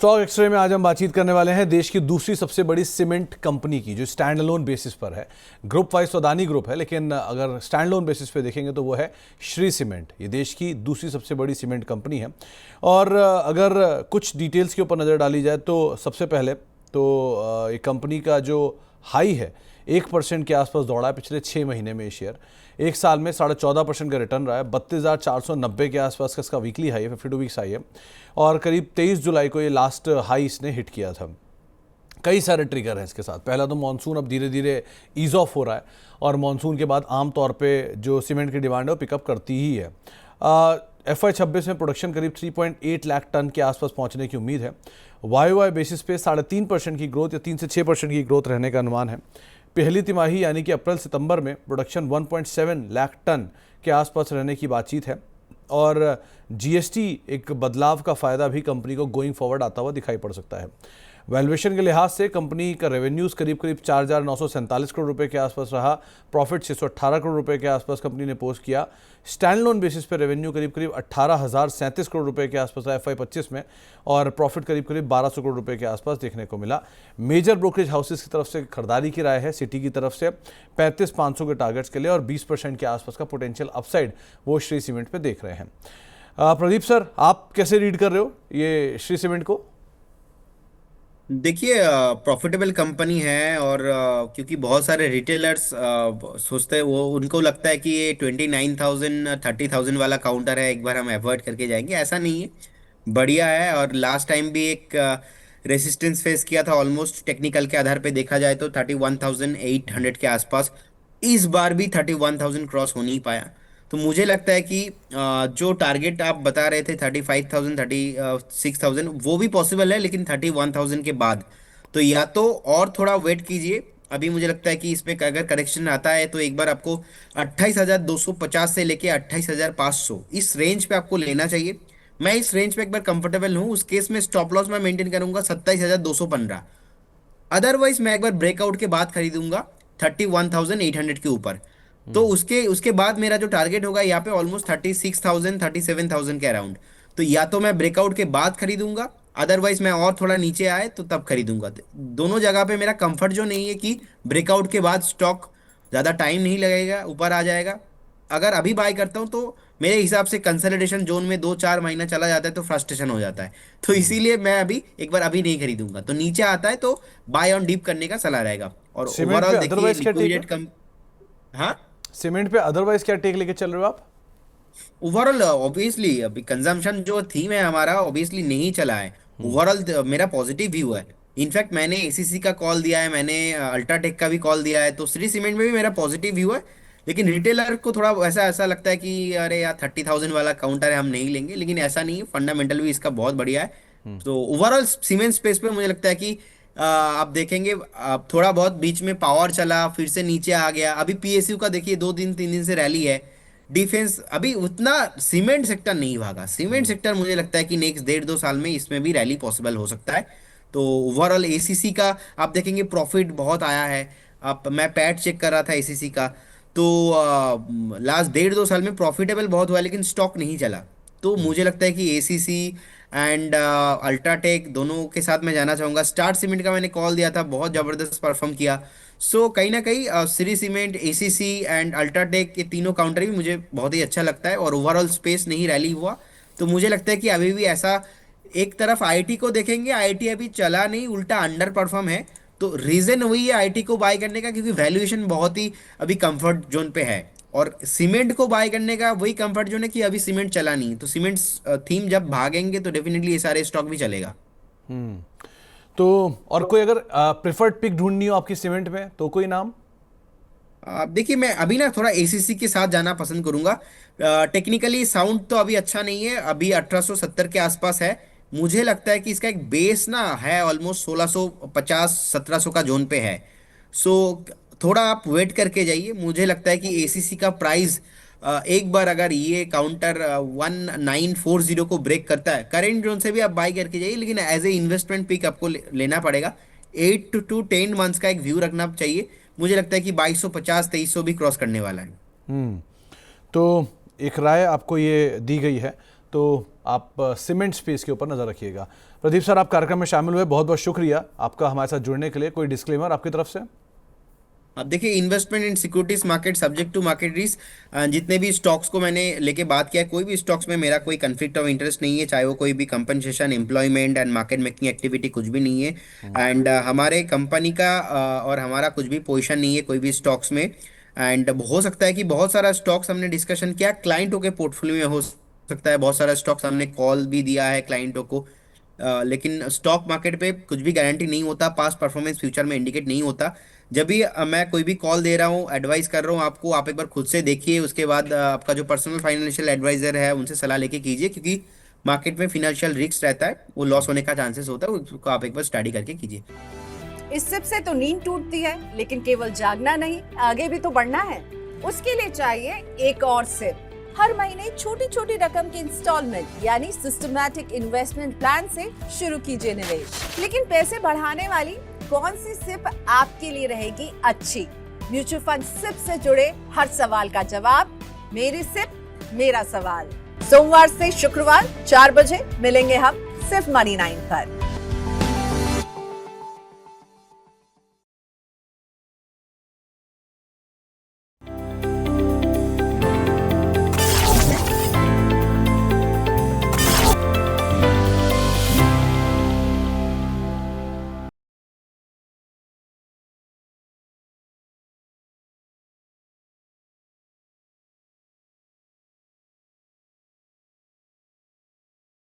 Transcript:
Stock x ray में आज हम बातचीत करने वाले हैं देश की दूसरी सबसे बड़ी सीमेंट कंपनी की, जो स्टैंड अलोन बेसिस पर है। ग्रुप वाइज तो अदानी ग्रुप है, लेकिन अगर स्टैंड अलोन बेसिस पे देखेंगे तो वो है श्री सीमेंट। ये देश की दूसरी सबसे बड़ी सीमेंट कंपनी है। और अगर कुछ डिटेल्स के ऊपर नज़र डाली जाए तो सबसे पहले तो ये कंपनी का जो हाई है 1% के आसपास दौड़ा है पिछले 6 महीने में। ये शेयर एक साल में 14.5% का रिटर्न रहा है। 32,490 के आसपास का इसका वीकली हाई है, 52 वीक्स हाई है। और करीब 23 जुलाई को ये लास्ट हाई इसने हिट किया था। कई सारे ट्रिगर हैं इसके साथ। पहला तो मानसून अब धीरे धीरे ईज ऑफ हो रहा है, और मानसून के बाद आमतौर पे जो सीमेंट की डिमांड है वो पिकअप करती ही है। FY26 में प्रोडक्शन करीब 3.8 लाख टन के आसपास पहुंचने की उम्मीद है। YoY बेसिस पे 3.5% की ग्रोथ या 3 से 6% की ग्रोथ रहने का अनुमान है। पहली तिमाही यानी कि अप्रैल सितंबर में प्रोडक्शन 1.7 लाख टन के आसपास रहने की बातचीत है। और GST एक बदलाव का फ़ायदा भी कंपनी को गोइंग फॉरवर्ड आता हुआ दिखाई पड़ सकता है। वैल्यूएशन के लिहाज से कंपनी का रेवेन्यूज़ करीब 4,947 करोड़ रुपए के आसपास रहा। प्रॉफिट 618 करोड़ रुपए के आसपास कंपनी ने पोस्ट किया। स्टैंड लोन बेसिस पे रेवेन्यू करीब 18,037 करोड़ रुपए के आसपास रहा FY25 में, और प्रॉफिट करीब 1,200 करोड़ रुपए के आसपास देखने को मिला। मेजर ब्रोकरेज हाउसेस की तरफ से खरीदारी की राय है सिटी की तरफ से 35,500 के टारगेट्स के लिए, और 20% के आसपास का पोटेंशियल अपसाइड वो श्री सीमेंट पे देख रहे हैं। प्रदीप सर, आप कैसे रीड कर रहे हो ये श्री सीमेंट को? देखिए, प्रॉफिटेबल कंपनी है। और क्योंकि बहुत सारे रिटेलर्स सोचते हैं, वो उनको लगता है कि ये 29,000 30,000 वाला काउंटर है, एक बार हम अवॉइड करके जाएंगे। ऐसा नहीं है, बढ़िया है। और लास्ट टाइम भी एक रेसिस्टेंस फेस किया था ऑलमोस्ट, टेक्निकल के आधार पे देखा जाए तो 31,800 के आसपास। इस बार भी 31,000 क्रॉस हो नहीं पाया। तो मुझे लगता है कि जो टारगेट आप बता रहे थे 35,000 36,000, वो भी पॉसिबल है, लेकिन 31,000 के बाद। तो या तो और थोड़ा वेट कीजिए। अभी मुझे लगता है कि इसमें अगर करेक्शन आता है तो एक बार आपको 28,250 से लेके 28,500 इस रेंज पे आपको लेना चाहिए। मैं इस रेंज पे एक बार कंफर्टेबल हूँ। उस केस में स्टॉप लॉस मैं मेंटेन करूंगा 27,215। अदरवाइज मैं एक बार ब्रेकआउट के बाद खरीदूंगा 31,800 के ऊपर। तो उसके उसके बाद मेरा जो टारगेट होगा यहाँ पे ऑलमोस्ट 36,000 37,000 के अराउंड। तो या तो मैं ब्रेकआउट के बाद खरीदूंगा, अदरवाइज मैं और थोड़ा नीचे आए तो तब खरीदूंगा। तो दोनों जगह पे मेरा कंफर्ट जो नहीं है कि ब्रेकआउट के बाद स्टॉक ज़्यादा टाइम नहीं लगेगा, ऊपर आ जाएगा। अगर अभी बाय करता हूँ तो मेरे हिसाब से कंसोलिडेशन जोन में 2-4 महीना चला जाता है तो फ्रस्ट्रेशन हो जाता है। तो इसीलिए मैं अभी एक बार अभी नहीं खरीदूंगा। तो नीचे आता है तो बाय ऑन डीप करने का सलाह रहेगा। और सीमेंट पे ओवरऑल देखिए अदरवाइज क्या टेक है? लिक्विडेट कम। हाँ, सीमेंट पे अदरवाइज क्या टेक लेके चल रहे हो आप? ओवरऑल ऑब्वियसली अभी कंजम्पशन जो थीम है हमारा ऑब्वियसली नहीं चला है। ओवरऑल मेरा पॉजिटिव व्यू है। इनफैक्ट मैंने एसीसी का कॉल दिया है, मैंने अल्ट्राटेक का भी कॉल दिया है, तो श्री सीमेंट में भी मेरा पॉजिटिव व्यू है। लेकिन रिटेलर को थोड़ा ऐसा ऐसा लगता है कि अरे यार 30,000 वाला काउंटर है, हम नहीं लेंगे। लेकिन ऐसा नहीं है, फंडामेंटल भी इसका बहुत बढ़िया है। तो ओवरऑल सीमेंट स्पेस पे मुझे लगता है कि आप देखेंगे, थोड़ा बहुत बीच में पावर चला, फिर से नीचे आ गया। अभी पीएसयू का देखिए 2 दिन 3 दिन से रैली है। डिफेंस अभी उतना सीमेंट सेक्टर नहीं भागा। सीमेंट सेक्टर मुझे लगता है कि नेक्स्ट 1.5-2 साल में इसमें भी रैली पॉसिबल हो सकता है। तो ओवरऑल एसीसी का आप देखेंगे प्रॉफिट बहुत आया है। आप मैं पैट चेक कर रहा था एसीसी का, तो लास्ट 1.5-2 साल में प्रॉफिटेबल बहुत हुआ, लेकिन स्टॉक नहीं चला। तो मुझे लगता है कि एसीसी एंड अल्ट्राटेक दोनों के साथ मैं जाना चाहूंगा। स्टार्ट सीमेंट का मैंने कॉल दिया था, बहुत जबरदस्त परफॉर्म किया। सो कहीं ना कहीं Shri cement, ACC and UltraTech, ये तीनों काउंटर भी मुझे बहुत ही अच्छा लगता है। और ओवरऑल स्पेस नहीं रैली हुआ। तो मुझे लगता है कि अभी भी ऐसा, एक तरफ आईटी को देखेंगे, आईटी अभी चला नहीं, उल्टा अंडर परफॉर्म है। तो रीजन वही है आईटी को बाय करने का, क्योंकि वैल्यूएशन बहुत ही अभी कंफर्ट जोन पे है। और सीमेंट को बाय करने का वही कंफर्ट जोन है कि अभी सीमेंट चला नहीं। तो सीमेंट थीम जब भागेंगे तो डेफिनेटली ये सारे स्टॉक भी चलेगा। तो और कोई अगर प्रेफर्ड पिक ढूंढनी हो आपकी सीमेंट में तो कोई नाम? देखिए, मैं अभी ना थोड़ा एसीसी के साथ जाना पसंद करूंगा। टेक्निकली साउंड तो अभी अच्छा नहीं है, अभी 1870 के आसपास है। मुझे लगता है कि इसका एक बेस ना है ऑलमोस्ट 1650 1700 का जोन पे है। सो थोड़ा आप वेट करके जाइए। मुझे लगता है कि एसीसी का प्राइस एक बार अगर ये काउंटर 1940 को ब्रेक करता है, करेंट जोन से भी आप बाई करके जाइए, लेकिन एज ए इन्वेस्टमेंट पिक आपको लेना पड़ेगा। 8 to 10 मंथ्स का एक व्यू रखना चाहिए। मुझे लगता है कि 2250 2300 भी क्रॉस करने वाला है। तो एक राय आपको ये दी गई है, तो आप सीमेंट स्पेस के ऊपर नज़र रखिएगा। प्रदीप सर, आप कार्यक्रम में शामिल हुए, बहुत बहुत शुक्रिया आपका हमारे साथ जुड़ने के लिए। कोई डिस्क्लेमर आपकी तरफ से? अब देखिए, investment in securities market subject to market risk. जितने भी स्टॉक्स को मैंने लेके बात किया है, कोई भी स्टॉक्स में मेरा कोई कंफ्लिक्ट ऑफ इंटरेस्ट नहीं है, चाहे वो कोई भी compensation, employment and market making activity कुछ भी नहीं है। एंड हमारे कंपनी का और हमारा कुछ भी पोजीशन नहीं है कोई भी स्टॉक्स में। एंड हो सकता है कि बहुत सारा स्टॉक्स हमने डिस्कशन किया क्लाइंटों के पोर्टफोलियो में, हो सकता है बहुत सारा स्टॉक्स हमने कॉल भी दिया है क्लाइंटों को। लेकिन स्टॉक मार्केट पे कुछ भी गारंटी नहीं होता, पास्ट परफॉर्मेंस फ्यूचर में इंडिकेट नहीं होता। जब भी मैं कोई भी कॉल दे रहा हूँ, एडवाइस कर रहा हूँ आपको, आप एक बार खुद से देखिए, उसके बाद आपका जो पर्सनल फाइनेंशियल एडवाइजर है उनसे सलाह लेके कीजिए, क्योंकि मार्केट में फिनेंशियल रिस्क रहता है, वो लॉस होने का चांसेस होता है, उसको आप एक बार स्टडी करके कीजिए। इस सिप से तो नींद टूटती है, लेकिन केवल जागना नहीं, आगे भी तो बढ़ना है। उसके लिए चाहिए एक और सिप। हर महीने छोटी छोटी रकम की इंस्टॉलमेंट यानी सिस्टमैटिक इन्वेस्टमेंट प्लान से शुरू कीजिए निवेश। लेकिन पैसे बढ़ाने वाली कौन सी सिप आपके लिए रहेगी अच्छी? म्यूचुअल फंड सिप से जुड़े हर सवाल का जवाब मेरी सिप मेरा सवाल। सोमवार से शुक्रवार 4 बजे मिलेंगे हम सिर्फ मनी 9 पर।